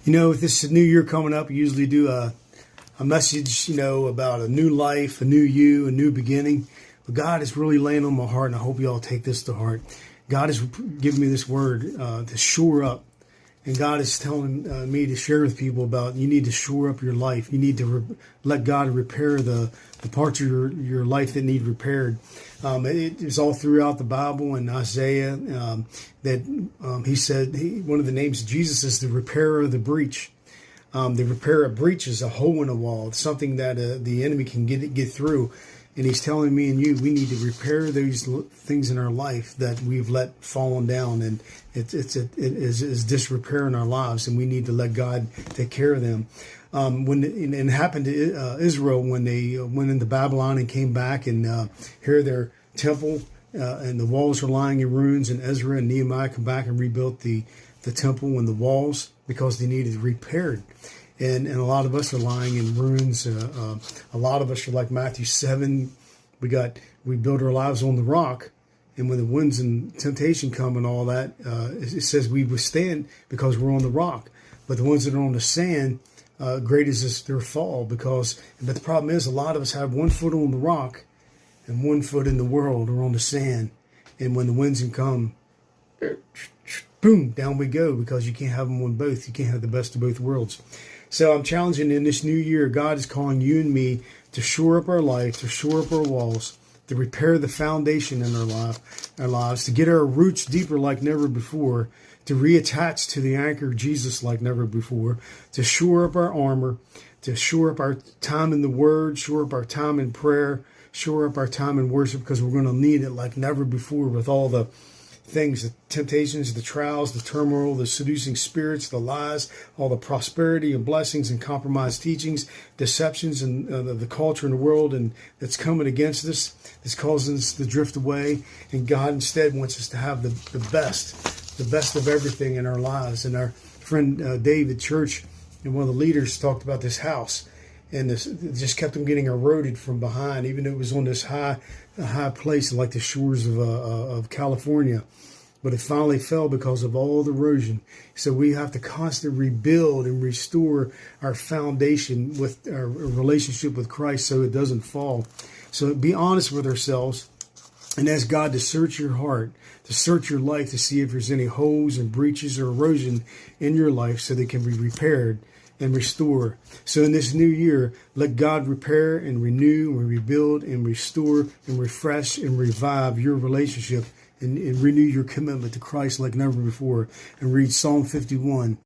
With this new year coming up, we usually do a message, about a new life, a new you, a new beginning. But God is really laying on my heart, and I hope you all take this to heart. God has given me this word to shore up. And God is telling me to share with people about you need to shore up your life. You need to let God repair the parts of your life that need repaired. It is all throughout the Bible and Isaiah that he said one of the names of Jesus is the repairer of the breach. The repair of breach is a hole in a wall. It's something that the enemy can get through. And he's telling me and you, we need to repair those things in our life that we've let fallen down, and it is disrepair in our lives, and we need to let God take care of them. When it happened to Israel when they went into Babylon and came back, and here their temple and the walls are lying in ruins, and Ezra and Nehemiah come back and rebuilt the temple and the walls because they needed repaired. And a lot of us are lying in ruins. A lot of us are like Matthew 7. We build our lives on the rock. And when the winds and temptation come and all that, it says we withstand because we're on the rock. But the ones that are on the sand, great is their fall. But the problem is a lot of us have 1 foot on the rock and 1 foot in the world or on the sand. And when the winds come, boom, down we go, because you can't have them on both. You can't have the best of both worlds. So I'm challenging in this new year, God is calling you and me to shore up our life, to shore up our walls, to repair the foundation in our lives, to get our roots deeper like never before, to reattach to the anchor of Jesus like never before, to shore up our armor, to shore up our time in the Word, shore up our time in prayer, shore up our time in worship, because we're going to need it like never before with all the things, the temptations, the trials, the turmoil, the seducing spirits, the lies, all the prosperity and blessings and compromised teachings, deceptions, and the culture in the world and that's coming against us, that's causing us to drift away. And God instead wants us to have the best of everything in our lives. And our friend David Church, and one of the leaders, talked about this house. And it just kept them getting eroded from behind, even though it was on this high place like the shores of California. But it finally fell because of all the erosion. So we have to constantly rebuild and restore our foundation with our relationship with Christ so it doesn't fall. So be honest with ourselves and ask God to search your heart, to search your life, to see if there's any holes and breaches or erosion in your life so they can be repaired and restore. So in this new year, let God repair and renew and rebuild and restore and refresh and revive your relationship and renew your commitment to Christ like never before. And read Psalm 51.